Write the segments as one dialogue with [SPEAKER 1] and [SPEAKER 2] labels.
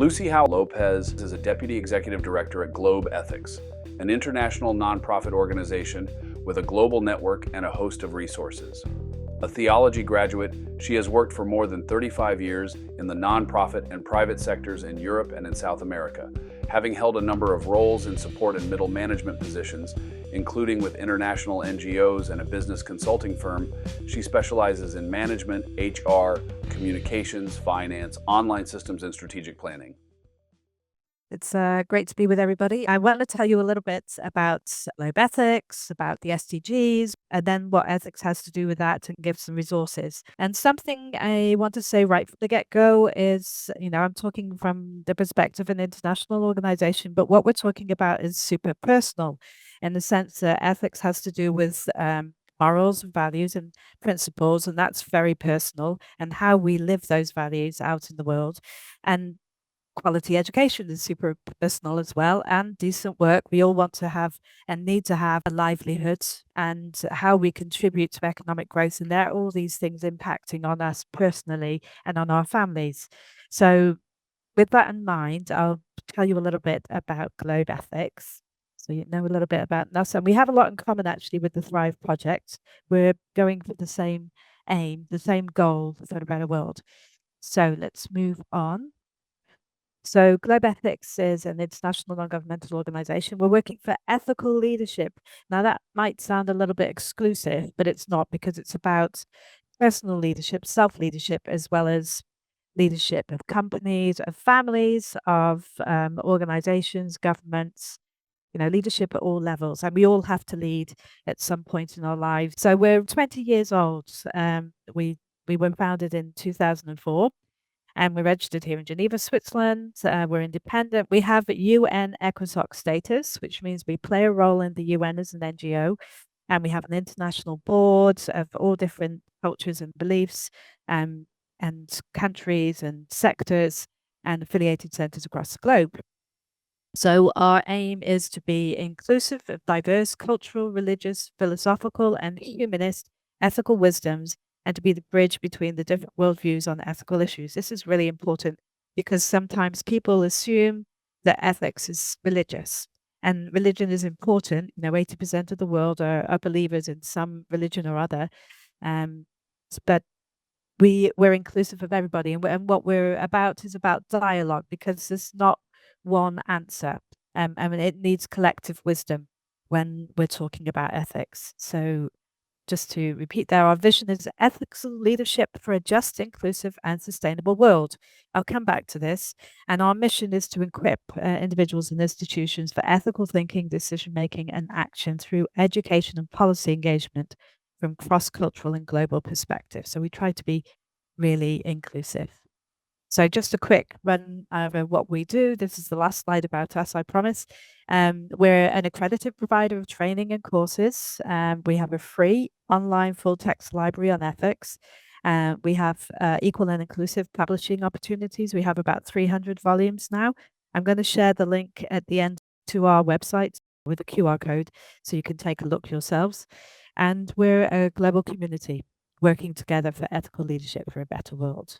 [SPEAKER 1] Lucy Howe López is a Deputy Executive Director at Globethics, an international nonprofit organization with a global network and a host of resources. A theology graduate, she has worked for more than 35 years in the nonprofit and private sectors in Europe and in South America, having held a number of roles in support and middle management positions, including with international NGOs and a business consulting firm. She specializes in management, HR, communications, finance, online systems, and strategic planning.
[SPEAKER 2] It's great to be with everybody. I want to tell you a little bit about Globethics, about the SDGs, and then what ethics has to do with that, and give some resources. And something I want to say right from the get-go is, I'm talking from the perspective of an international organization, but what we're talking about is super personal in the sense that ethics has to do with morals and values and principles, and that's very personal, and how we live those values out in the world. And quality education is super personal as well, and decent work. We all want to have and need to have a livelihood, and how we contribute to economic growth. And there are all these things impacting on us personally and on our families. So with that in mind, I'll tell you a little bit about Globethics. So you know a little bit about us. And we have a lot in common actually with the Thrive Project. We're going for the same aim, the same goal for a better world. So let's move on. So Globethics is an international non-governmental organization. We're working for ethical leadership. Now that might sound a little bit exclusive, but it's not, because it's about personal leadership, self-leadership, as well as leadership of companies, of families, of organizations, governments, leadership at all levels. And we all have to lead at some point in our lives. So we're 20 years old. We were founded in 2004. And we're registered here in Geneva, Switzerland. We're independent. We have UN ECOSOC status, which means we play a role in the UN as an NGO. And we have an international board of all different cultures and beliefs, and countries and sectors and affiliated centers across the globe. So our aim is to be inclusive of diverse cultural, religious, philosophical, and humanist ethical wisdoms, and to be the bridge between the different worldviews on ethical issues. This is really important because sometimes people assume that ethics is religious, and religion is important. 80% of the world are believers in some religion or other. But we're inclusive of everybody, and what we're about is about dialogue, because there's not one answer. I mean, it needs collective wisdom when we're talking about ethics. So just to repeat there, our vision is ethical leadership for a just, inclusive, and sustainable world. I'll come back to this. And our mission is to equip individuals and institutions for ethical thinking, decision-making, and action through education and policy engagement from cross-cultural and global perspectives. So we try to be really inclusive. So just a quick run over what we do. This is the last slide about us, I promise. We're an accredited provider of training and courses. We have a free online full text library on ethics. We have equal and inclusive publishing opportunities. We have about 300 volumes now. I'm going to share the link at the end to our website with a QR code so you can take a look yourselves. And we're a global community working together for ethical leadership for a better world.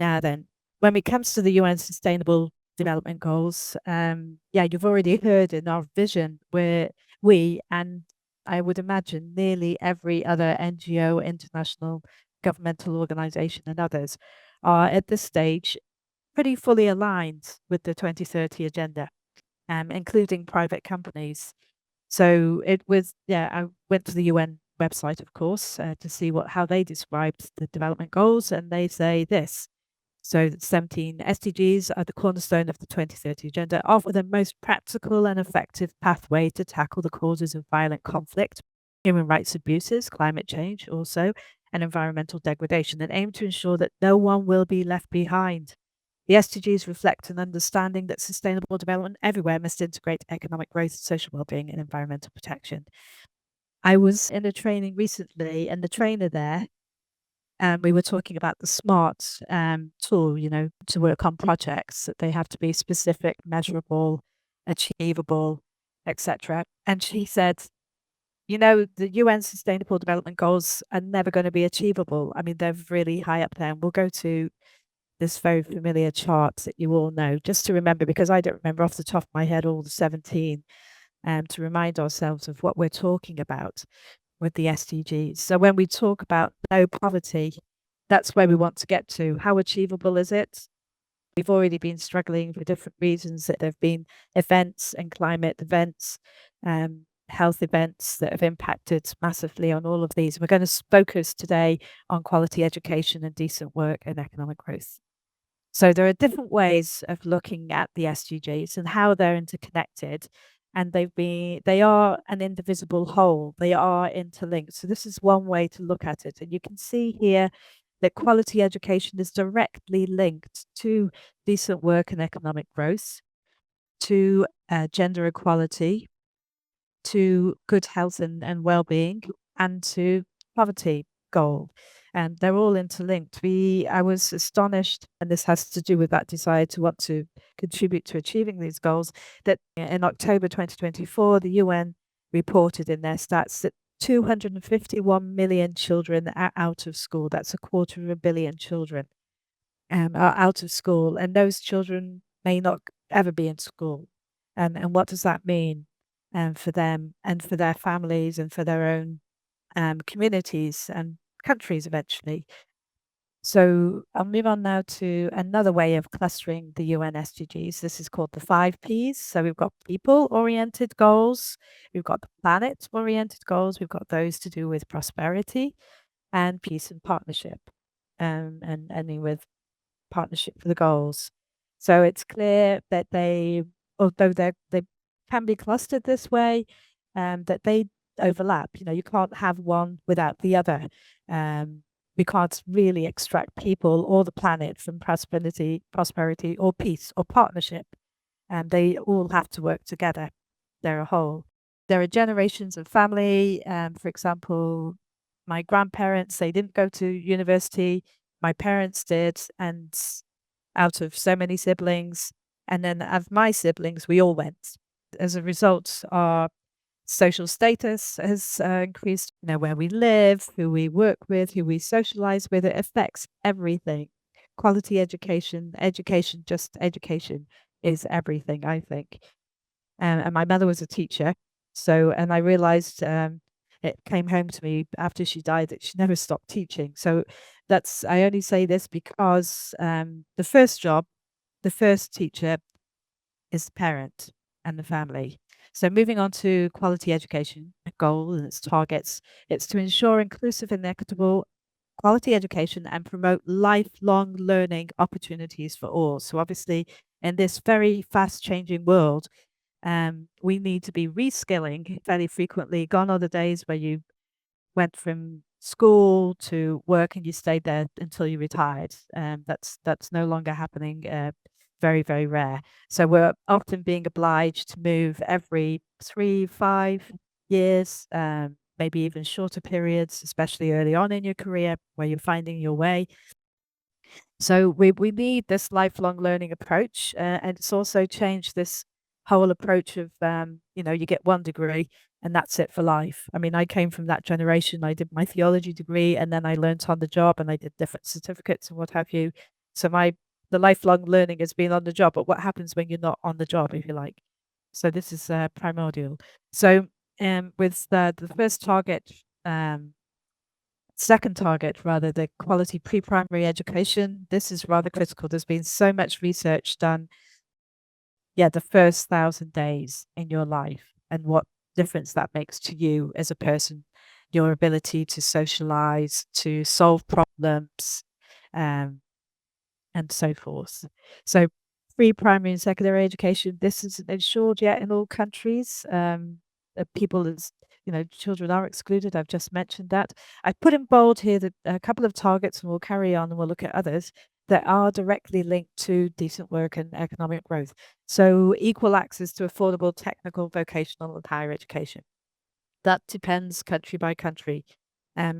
[SPEAKER 2] Now then, when it comes to the UN Sustainable Development Goals, you've already heard in our vision where we, and I would imagine nearly every other NGO, international governmental organization, and others are at this stage pretty fully aligned with the 2030 agenda, including private companies. So it was, I went to the UN website, of course, to see how they described the development goals, and they say this. So the 17 SDGs are the cornerstone of the 2030 agenda, offer the most practical and effective pathway to tackle the causes of violent conflict, human rights abuses, climate change also, and environmental degradation, and aim to ensure that no one will be left behind. The SDGs reflect an understanding that sustainable development everywhere must integrate economic growth, social well-being, and environmental protection. I was in a training recently, and the trainer there, we were talking about the SMART tool, to work on projects, that they have to be specific, measurable, achievable, etc. And she said, the UN Sustainable Development Goals are never going to be achievable. I mean, they're really high up there, and we'll go to this very familiar chart that you all know, just to remember, because I don't remember off the top of my head all the 17, to remind ourselves of what we're talking about with the SDGs. So when we talk about no poverty, that's where we want to get to. How achievable is it? We've already been struggling for different reasons. That there have been events and climate events, health events that have impacted massively on all of these. We're going to focus today on quality education and decent work and economic growth. So there are different ways of looking at the SDGs and how they're interconnected. And they are an indivisible whole. They are interlinked. So this is one way to look at it. And you can see here that quality education is directly linked to decent work and economic growth, to gender equality, to good health and well-being, and to poverty goal. And they're all interlinked. I was astonished, and this has to do with that desire to want to contribute to achieving these goals, that in October 2024, the UN reported in their stats that 251 million children are out of school. That's 250 million children are out of school, and those children may not ever be in school. And what does that mean for them and for their families and for their own communities and countries eventually? So I'll move on now to another way of clustering the UN SDGs. This is called the 5Ps. So we've got people-oriented goals, we've got the planet-oriented goals, we've got those to do with prosperity and peace and partnership, and ending with partnership for the goals. So it's clear that although they can be clustered this way, that they overlap. You can't have one without the other. We can't really extract people or the planet from prosperity or peace or partnership. And they all have to work together. They're a whole. There are generations of family. For example, my grandparents, they didn't go to university. My parents did. And out of so many siblings, and then of my siblings, we all went. As a result, our social status has increased. Where we live, who we work with, who we socialize with, it affects everything. Quality education, just education is everything, I think. And my mother was a teacher. And I realized it came home to me after she died that she never stopped teaching. So I only say this because the first job, the first teacher is the parent and the family. So moving on to quality education, a goal and its targets, it's to ensure inclusive and equitable quality education and promote lifelong learning opportunities for all. So obviously, in this very fast changing world, we need to be reskilling fairly frequently. Gone are the days where you went from school to work and you stayed there until you retired. That's no longer happening. Very, very rare. So we're often being obliged to move every 3-5 years, maybe even shorter periods, especially early on in your career where you're finding your way. So we need this lifelong learning approach, and it's also changed this whole approach of you get one degree and that's it for life. I mean, I came from that generation. I did my theology degree and then I learned on the job and I did different certificates and what have you. So the lifelong learning has been on the job, but what happens when you're not on the job, if you like? So this is primordial. So with the first target, second target, rather, the quality pre-primary education, this is rather critical. There's been so much research done. The first 1,000 days in your life and what difference that makes to you as a person, your ability to socialize, to solve problems, and so forth. So pre-primary and secondary education, this isn't ensured yet in all countries. Children are excluded. I've just mentioned that. I put in bold here that a couple of targets, and we'll carry on and we'll look at others that are directly linked to decent work and economic growth. So equal access to affordable technical, vocational and higher education. That depends country by country.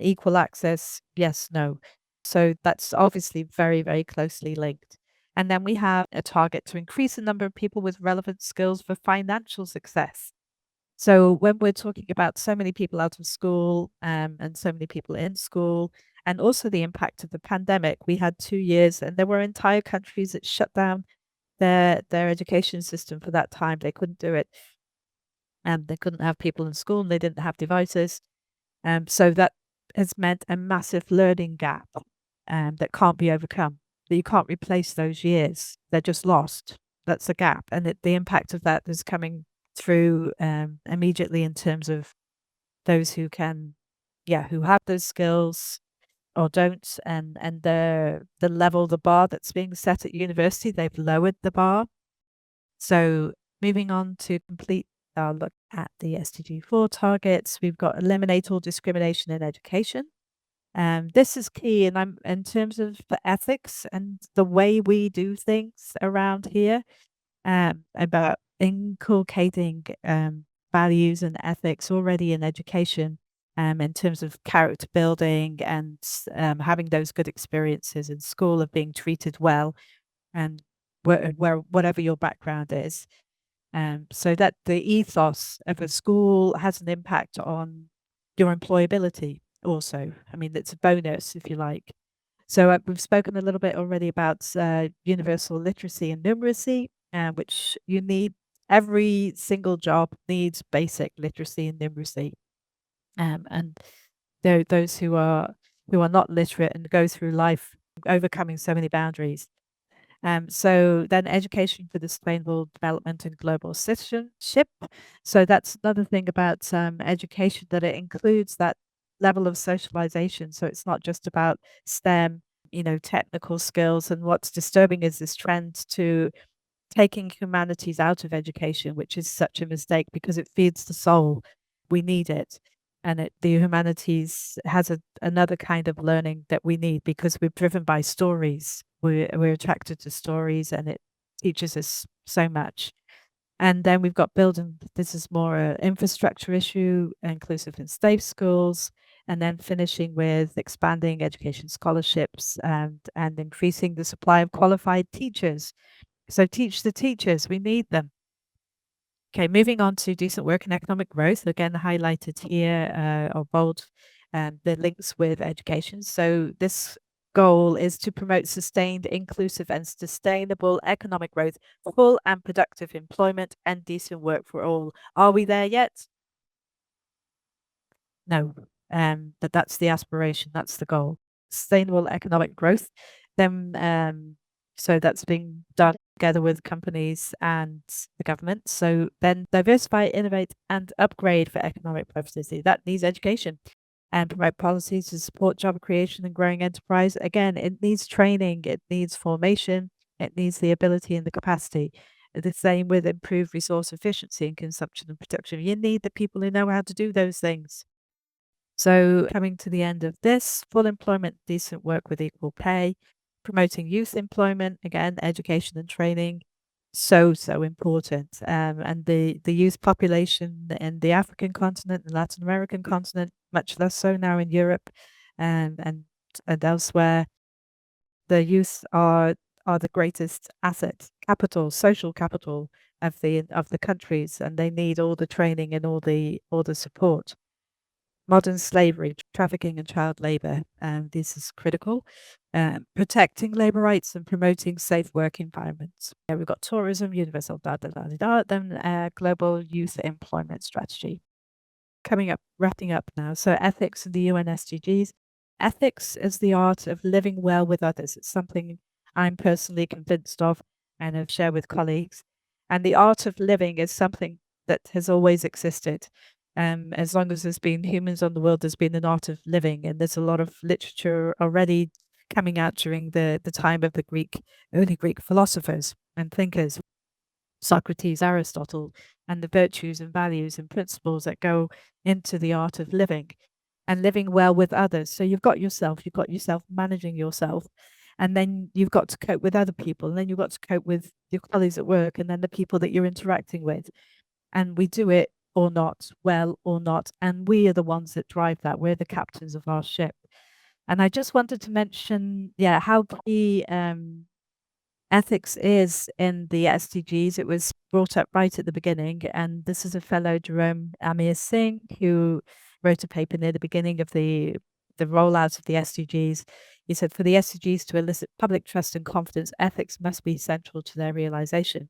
[SPEAKER 2] Equal access, yes, no. So that's obviously very, very closely linked. And then we have a target to increase the number of people with relevant skills for financial success. So when we're talking about so many people out of school and so many people in school and also the impact of the pandemic. We had 2 years, and there were entire countries that shut down their education system for that time. They couldn't do it, and they couldn't have people in school, and they didn't have devices. So that has meant a massive learning gap that can't be overcome. That you can't replace those years; they're just lost. That's a gap, and the impact of that is coming through immediately in terms of those who can, who have those skills or don't, and the level, the bar that's being set at university, they've lowered the bar. So moving on to complete our look at the SDG 4 targets, we've got eliminate all discrimination in education. This is key, and I'm in terms of the ethics and the way we do things around here, about inculcating values and ethics already in education, in terms of character building and having those good experiences in school of being treated well, and where whatever your background is. So that the ethos of a school has an impact on your employability also. I mean, it's a bonus, if you like. So we've spoken a little bit already about universal literacy and numeracy, which you need. Every single job needs basic literacy and numeracy. And those who are not literate and go through life overcoming so many boundaries. So then education for the sustainable development and global citizenship. So that's another thing about education, that it includes that level of socialization. So it's not just about STEM, technical skills. And what's disturbing is this trend to taking humanities out of education, which is such a mistake because it feeds the soul. We need it. And the humanities has another kind of learning that we need because we're driven by stories. We're attracted to stories, and it teaches us so much. And then we've got building, this is more an infrastructure issue, inclusive and safe schools, and then finishing with expanding education scholarships and increasing the supply of qualified teachers. So teach the teachers, we need them. Okay, moving on to decent work and economic growth, again highlighted here or bold, the links with education. So this goal is to promote sustained, inclusive and sustainable economic growth, full and productive employment and decent work for all. Are we there yet? No, but that's the aspiration, that's the goal. Sustainable economic growth. Then so that's being done together with companies and the government. So then diversify, innovate, and upgrade for economic purposes. That needs education, and promote policies to support job creation and growing enterprise. Again, it needs training, it needs formation, it needs the ability and the capacity. The same with improved resource efficiency and consumption and production. You need the people who know how to do those things. So coming to the end of this, full employment, decent work with equal pay, promoting youth employment, again, education and training, so important. And the youth population in the African continent and Latin American continent, much less so now in Europe, and elsewhere, the youth are the greatest asset, capital, social capital of the countries, and they need all the training and all the support. Modern slavery, trafficking and child labor. This is critical. Protecting labor rights and promoting safe work environments. We've got tourism, universal then global youth employment strategy. Wrapping up now. So ethics and the UN SDGs. Ethics is the art of living well with others. It's something I'm personally convinced of and have shared with colleagues. And the art of living is something that has always existed. As long as there's been humans on the world, there's been an art of living, and there's a lot of literature already coming out during the time of the early Greek philosophers and thinkers, Socrates, Aristotle, and the virtues and values and principles that go into the art of living and living well with others. So you've got yourself managing yourself, and then you've got to cope with other people, and then you've got to cope with your colleagues at work, and then the people that you're interacting with. And we do it or not, well or not. And we are the ones that drive that. We're the captains of our ship. And I just wanted to mention, how key ethics is in the SDGs. It was brought up right at the beginning. And this is a fellow, Jerome Amir Singh, who wrote a paper near the beginning of the the rollout of the SDGs. He said, for the SDGs to elicit public trust and confidence, ethics must be central to their realization.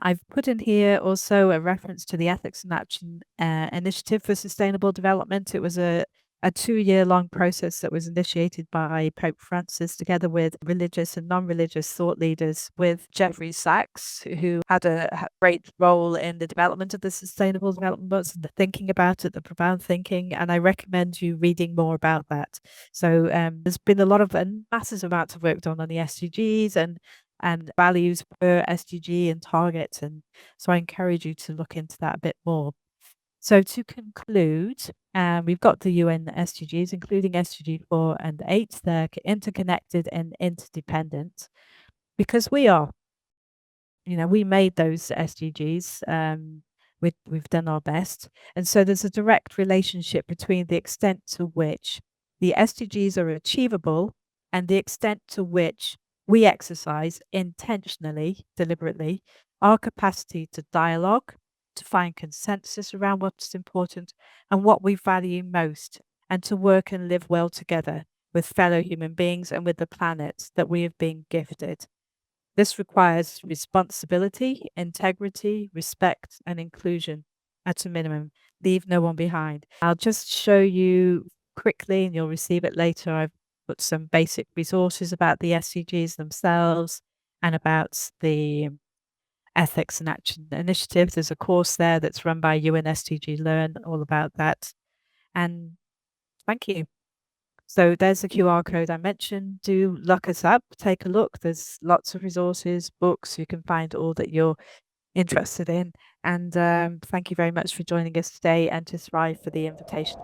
[SPEAKER 2] I've put in here also a reference to the Ethics in Action Initiative for Sustainable Development. It was a 2-year-long process that was initiated by Pope Francis together with religious and non-religious thought leaders, with Jeffrey Sachs, who had a great role in the development of the Sustainable Development Goals and the thinking about it, the profound thinking. And I recommend you reading more about that. So there's been a lot of massive amounts of work done on the SDGs and values per SDG and targets. And so I encourage you to look into that a bit more. So to conclude, we've got the UN SDGs, including SDG 4 and 8. They're interconnected and interdependent because we are. We made those SDGs. We've done our best. And so there's a direct relationship between the extent to which the SDGs are achievable and the extent to which we exercise intentionally, deliberately, our capacity to dialogue, to find consensus around what's important and what we value most, and to work and live well together with fellow human beings and with the planet that we have been gifted. This requires responsibility, integrity, respect, and inclusion at a minimum. Leave no one behind. I'll just show you quickly, and you'll receive it later. I've put some basic resources about the SDGs themselves and about the Ethics and Action Initiative. There's a course there that's run by UN SDG Learn, all about that. And thank you. So there's the QR code I mentioned. Do look us up, take a look. There's lots of resources, books. You can find all that you're interested in. And thank you very much for joining us today, and to Thrive for the invitation.